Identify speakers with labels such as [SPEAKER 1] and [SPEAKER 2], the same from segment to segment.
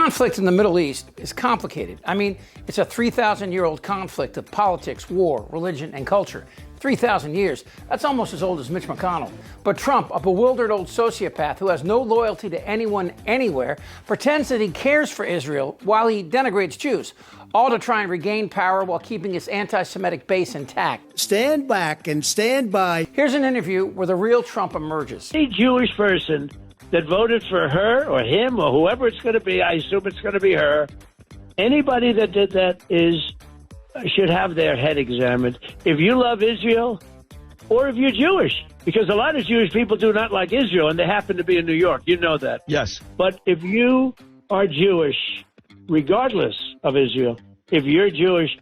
[SPEAKER 1] conflict in the Middle East is complicated. I mean, it's a 3,000-year-old conflict of politics, war, religion, and culture. 3,000 years. That's almost as old as Mitch McConnell. But Trump, a bewildered old sociopath who has no loyalty to anyone anywhere, pretends that he cares for Israel while he denigrates Jews, all to try and regain power while keeping his anti-Semitic base intact.
[SPEAKER 2] Stand back and stand by.
[SPEAKER 1] Here's an interview where the real Trump emerges.
[SPEAKER 3] Any Jewish person that voted for her or him or whoever it's going to be, I assume it's going to be her, anybody that did that should have their head examined. If you love Israel or if you're Jewish, because a lot of Jewish people do not like Israel, and they happen to be in New York. You know that.
[SPEAKER 4] Yes.
[SPEAKER 3] But if you are Jewish, regardless of Israel, if you're Jewish,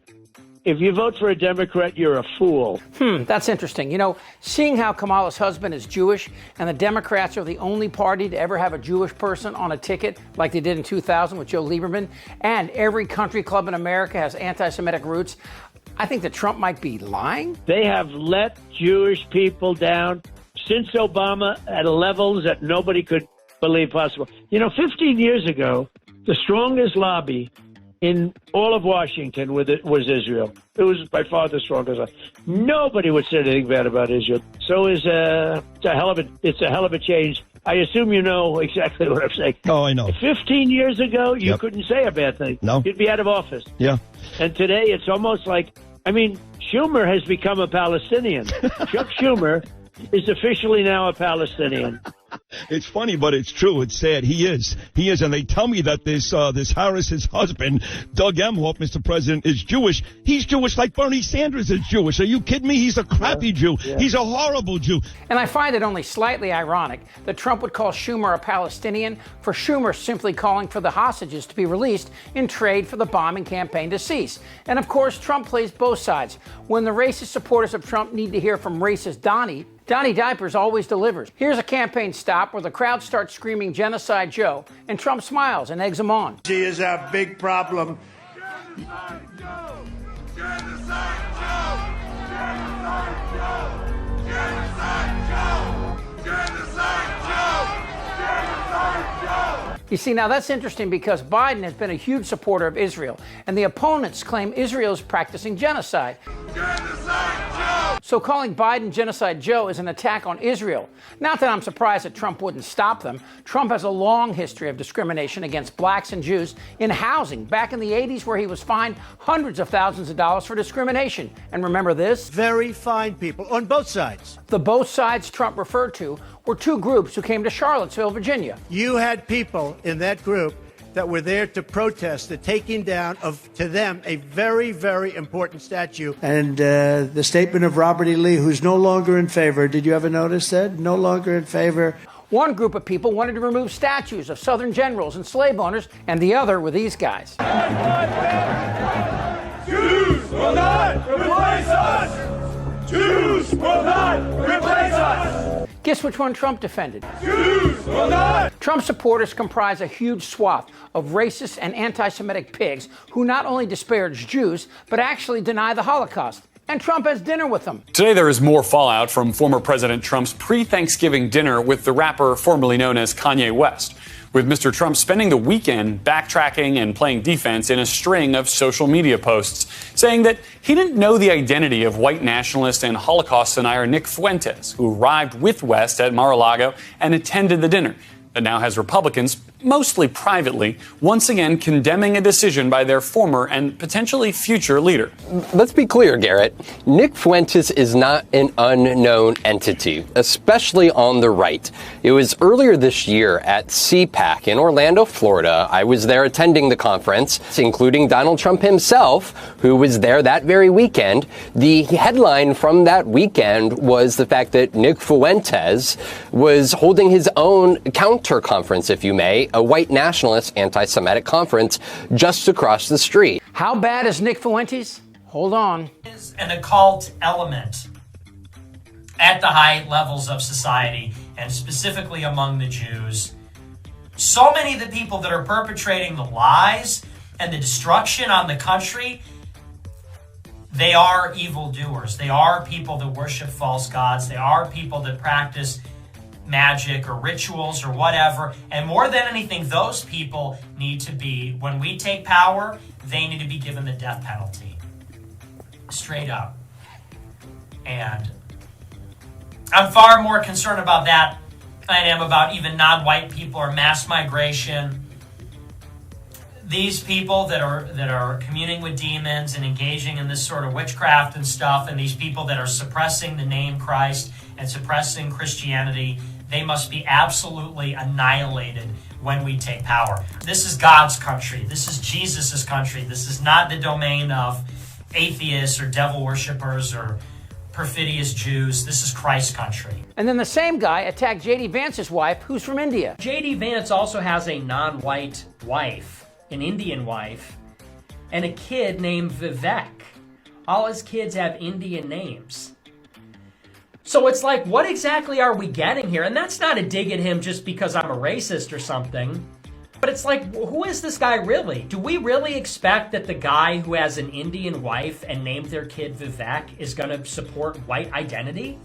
[SPEAKER 3] if you vote for a Democrat, you're a fool.
[SPEAKER 1] That's interesting. You know, seeing how Kamala's husband is Jewish and the Democrats are the only party to ever have a Jewish person on a ticket like they did in 2000 with Joe Lieberman, and every country club in America has anti-Semitic roots, I think that Trump might be lying.
[SPEAKER 3] They have let Jewish people down since Obama at levels that nobody could believe possible. You know, 15 years ago, the strongest lobby in all of Washington was Israel. It was by far the strongest lobby. Nobody would say anything bad about Israel. So it's a hell of a change. I assume you know exactly what I'm saying.
[SPEAKER 4] Oh, I know.
[SPEAKER 3] 15 years ago, you couldn't say a bad thing.
[SPEAKER 4] No.
[SPEAKER 3] You'd be out of office.
[SPEAKER 4] Yeah.
[SPEAKER 3] And today, it's almost like, I mean, Schumer has become a Palestinian. Chuck Schumer is officially now a Palestinian.
[SPEAKER 4] It's funny, but it's true. It's sad. He is. And they tell me that this Harris's husband, Doug Emhoff, Mr. President, is Jewish. He's Jewish like Bernie Sanders is Jewish. Are you kidding me? He's a crappy Jew. Yeah. He's a horrible Jew.
[SPEAKER 1] And I find it only slightly ironic that Trump would call Schumer a Palestinian for Schumer simply calling for the hostages to be released in trade for the bombing campaign to cease. And of course, Trump plays both sides. When the racist supporters of Trump need to hear from racist Donnie Diapers always delivers. Here's a campaign stop where the crowd starts screaming Genocide Joe, and Trump smiles and eggs him on.
[SPEAKER 2] She is a big problem.
[SPEAKER 5] Genocide Joe! Genocide Joe! Genocide Joe! Genocide Joe! Genocide Joe! Genocide Joe!
[SPEAKER 1] You see, now that's interesting because Biden has been a huge supporter of Israel, and the opponents claim Israel is practicing genocide.
[SPEAKER 5] Genocide Joe!
[SPEAKER 1] So calling Biden Genocide Joe is an attack on Israel. Not that I'm surprised that Trump wouldn't stop them. Trump has a long history of discrimination against blacks and Jews in housing, back in the 80s where he was fined hundreds of thousands of dollars for discrimination. And remember this?
[SPEAKER 2] Very fine people on both sides.
[SPEAKER 1] The both sides Trump referred to were two groups who came to Charlottesville, Virginia.
[SPEAKER 2] You had people in that group that were there to protest the taking down of, to them, a very, very important statue. And the statement of Robert E. Lee, who's no longer in favor, did you ever notice that? No longer in favor.
[SPEAKER 1] One group of people wanted to remove statues of Southern generals and slave owners, and the other were these guys.
[SPEAKER 5] Jews will not replace us! Jews will not replace us!
[SPEAKER 1] Guess which one Trump defended?
[SPEAKER 5] Jews will not!
[SPEAKER 1] Trump supporters comprise a huge swath of racist and anti-Semitic pigs who not only disparage Jews, but actually deny the Holocaust. And Trump has dinner with them.
[SPEAKER 6] Today there is more fallout from former President Trump's pre-Thanksgiving dinner with the rapper formerly known as Kanye West, with Mr. Trump spending the weekend backtracking and playing defense in a string of social media posts, saying that he didn't know the identity of white nationalist and Holocaust denier Nick Fuentes, who arrived with West at Mar-a-Lago and attended the dinner, that now has Republicans, mostly privately, once again condemning a decision by their former and potentially future leader.
[SPEAKER 7] Let's be clear, Garrett. Nick Fuentes is not an unknown entity, especially on the right. It was earlier this year at CPAC in Orlando, Florida. I was there attending the conference, including Donald Trump himself, who was there that very weekend. The headline from that weekend was the fact that Nick Fuentes was holding his own counter conference, if you may, a white nationalist anti-Semitic conference just across the street.
[SPEAKER 1] How bad is Nick Fuentes? Hold on.
[SPEAKER 8] Is an occult element at the high levels of society, and specifically among the Jews. So many of the people that are perpetrating the lies and the destruction on the country, they are evildoers. They are people that worship false gods. They are people that practice magic or rituals or whatever. And more than anything, those people need to be, when we take power, they need to be given the death penalty. Straight up. And I'm far more concerned about that than I am about even non-white people or mass migration. These people that are communing with demons and engaging in this sort of witchcraft and stuff, and these people that are suppressing the name Christ and suppressing Christianity, they must be absolutely annihilated when we take power. This is God's country. This is Jesus' country. This is not the domain of atheists or devil worshippers or perfidious Jews. This is Christ's country.
[SPEAKER 1] And then the same guy attacked J.D. Vance's wife, who's from India.
[SPEAKER 8] J.D. Vance also has a non-white wife, an Indian wife, and a kid named Vivek. All his kids have Indian names. So it's like, what exactly are we getting here? And that's not a dig at him just because I'm a racist or something. But it's like, who is this guy really? Do we really expect that the guy who has an Indian wife and named their kid Vivek is going to support white identity?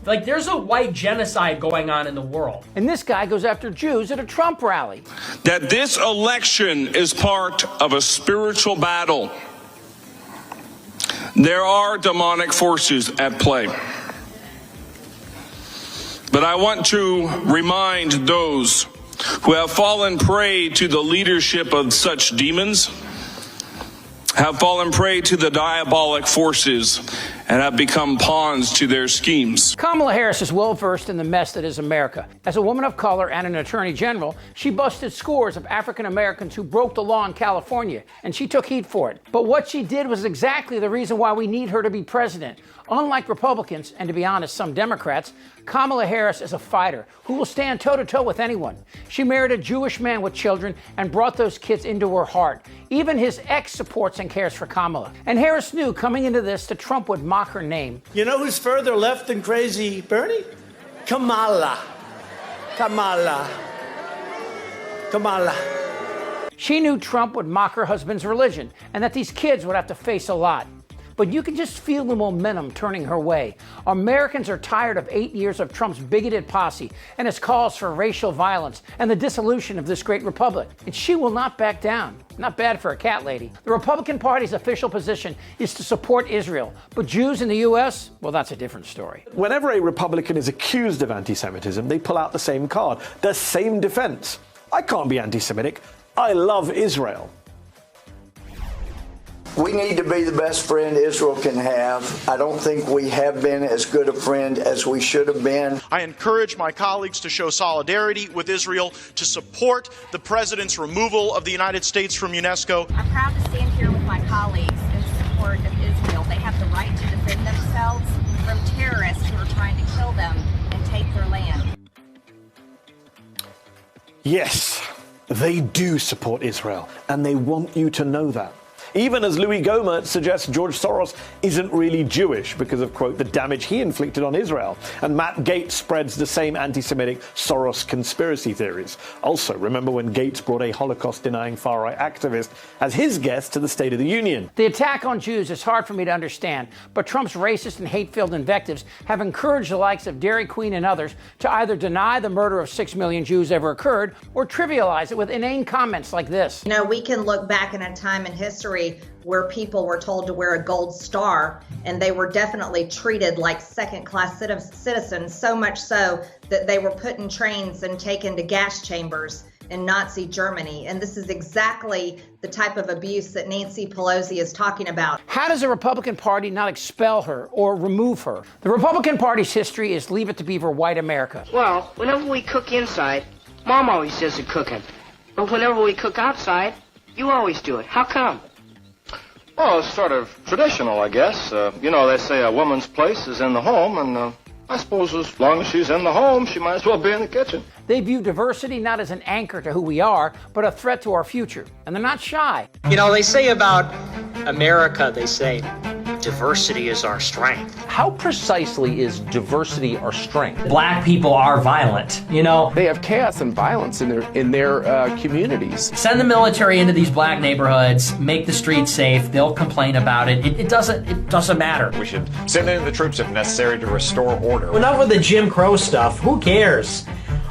[SPEAKER 8] Like, there's a white genocide going on in the world.
[SPEAKER 1] And this guy goes after Jews at a Trump rally.
[SPEAKER 9] That this election is part of a spiritual battle. There are demonic forces at play. But I want to remind those who have fallen prey to the leadership of such demons, have fallen prey to the diabolic forces, and have become pawns to their schemes.
[SPEAKER 1] Kamala Harris is well versed in the mess that is America. As a woman of color and an attorney general, she busted scores of African Americans who broke the law in California, and she took heat for it. But what she did was exactly the reason why we need her to be president. Unlike Republicans, and to be honest, some Democrats, Kamala Harris is a fighter who will stand toe-to-toe with anyone. She married a Jewish man with children and brought those kids into her heart. Even his ex supports and cares for Kamala. And Harris knew coming into this that Trump would mock her name.
[SPEAKER 2] You know who's further left than crazy Bernie? Kamala. Kamala. Kamala.
[SPEAKER 1] She knew Trump would mock her husband's religion and that these kids would have to face a lot. But you can just feel the momentum turning her way. Americans are tired of 8 years of Trump's bigoted posse and his calls for racial violence and the dissolution of this great republic. And she will not back down. Not bad for a cat lady. The Republican Party's official position is to support Israel. But Jews in the U.S., well, that's a different story.
[SPEAKER 10] Whenever a Republican is accused of anti-Semitism, they pull out the same card, the same defense. I can't be anti-Semitic. I love Israel.
[SPEAKER 11] We need to be the best friend Israel can have. I don't think we have been as good a friend as we should have been.
[SPEAKER 12] I encourage my colleagues to show solidarity with Israel, to support the president's removal of the United States from UNESCO.
[SPEAKER 13] I'm proud to stand here with my colleagues in support of Israel. They have the right to defend themselves from terrorists who are trying to kill them and take their land.
[SPEAKER 10] Yes, they do support Israel, and they want you to know that. Even as Louis Gohmert suggests George Soros isn't really Jewish because of, quote, the damage he inflicted on Israel. And Matt Gaetz spreads the same anti-Semitic Soros conspiracy theories. Also, remember when Gaetz brought a Holocaust-denying far-right activist as his guest to the State of the Union?
[SPEAKER 1] The attack on Jews is hard for me to understand, but Trump's racist and hate-filled invectives have encouraged the likes of Dairy Queen and others to either deny the murder of 6 million Jews ever occurred or trivialize it with inane comments like this.
[SPEAKER 13] You know, we can look back in a time in history where people were told to wear a gold star, and they were definitely treated like second-class citizens, so much so that they were put in trains and taken to gas chambers in Nazi Germany. And this is exactly the type of abuse that Nancy Pelosi is talking about.
[SPEAKER 1] How does the Republican Party not expel her or remove her? The Republican Party's history is leave it to beaver white America.
[SPEAKER 14] Well, whenever we cook inside, Mom always does the cooking. But whenever we cook outside, you always do it. How come?
[SPEAKER 15] Well, it's sort of traditional, I guess. You know, they say a woman's place is in the home, and I suppose as long as she's in the home, she might as well be in the kitchen.
[SPEAKER 1] They view diversity not as an anchor to who we are, but a threat to our future. And they're not shy.
[SPEAKER 16] You know, they say about America, they say,
[SPEAKER 8] diversity is our strength.
[SPEAKER 16] How precisely is diversity our strength?
[SPEAKER 8] Black people are violent, you know.
[SPEAKER 17] They have chaos and violence in their communities.
[SPEAKER 8] Send the military into these black neighborhoods, make the streets safe. They'll complain about it. It doesn't matter.
[SPEAKER 18] We should send in the troops if necessary to restore order.
[SPEAKER 19] Enough with the Jim Crow stuff. Who cares?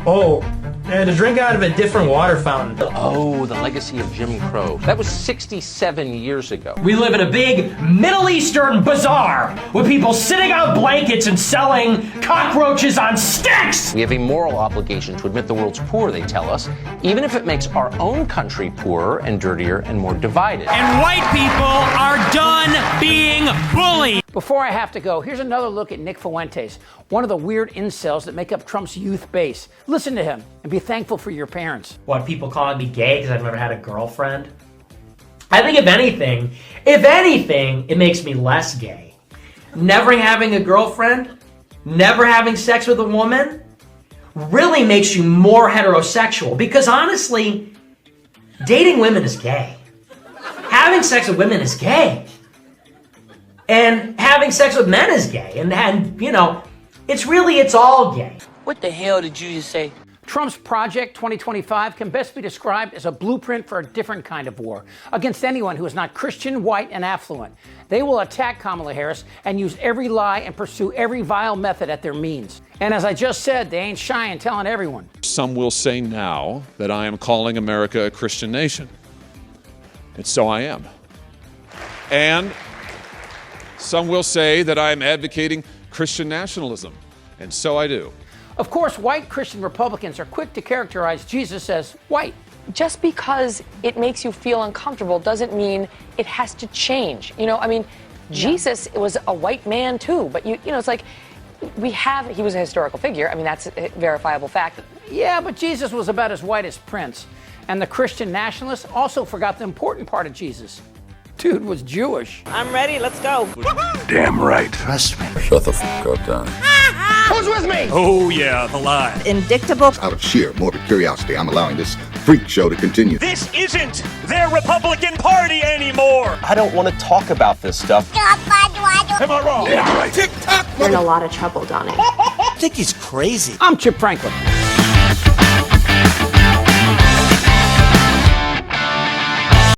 [SPEAKER 19] Oh, to drink out of a different water fountain.
[SPEAKER 16] Oh, the legacy of Jim Crow. That was 67 years ago.
[SPEAKER 8] We live in a big Middle Eastern bazaar with people sitting on blankets and selling cockroaches on sticks.
[SPEAKER 16] We have a moral obligation to admit the world's poor, they tell us, even if it makes our own country poorer and dirtier and more divided.
[SPEAKER 8] And white people are done being bullied.
[SPEAKER 1] Before I have to go, here's another look at Nick Fuentes, one of the weird incels that make up Trump's youth base. Listen to him and be thankful for your parents.
[SPEAKER 8] What, people calling me gay because I've never had a girlfriend? I think if anything, it makes me less gay. Never having a girlfriend, never having sex with a woman, really makes you more heterosexual. Because honestly, dating women is gay. Having sex with women is gay. And having sex with men is gay. And you know, it's all gay.
[SPEAKER 14] What the hell did you just say?
[SPEAKER 1] Trump's Project 2025 can best be described as a blueprint for a different kind of war against anyone who is not Christian, white, and affluent. They will attack Kamala Harris and use every lie and pursue every vile method at their means. And as I just said, they ain't shy in telling everyone.
[SPEAKER 20] Some will say now that I am calling America a Christian nation. And so I am. And some will say that I am advocating Christian nationalism. And so I do.
[SPEAKER 1] Of course, white Christian Republicans are quick to characterize Jesus as white.
[SPEAKER 21] Just because it makes you feel uncomfortable doesn't mean it has to change. You know, I mean, Jesus was a white man too, but you know, it's like he was a historical figure. I mean, that's a verifiable fact.
[SPEAKER 1] Yeah, but Jesus was about as white as Prince. And the Christian nationalists also forgot the important part of Jesus. Dude was Jewish.
[SPEAKER 22] I'm ready, let's go.
[SPEAKER 23] Damn right. Trust me. Shut the fuck up, Don.
[SPEAKER 22] Who's with me?
[SPEAKER 23] Oh, yeah, the lie.
[SPEAKER 22] Indictable.
[SPEAKER 23] Out of sheer morbid curiosity, I'm allowing this freak show to continue.
[SPEAKER 5] This isn't their Republican Party anymore.
[SPEAKER 7] I don't want to talk about this stuff.
[SPEAKER 5] Am I wrong?
[SPEAKER 23] Damn right.
[SPEAKER 22] You're in a lot of trouble, Donnie.
[SPEAKER 2] I think he's crazy.
[SPEAKER 1] I'm Chip Franklin.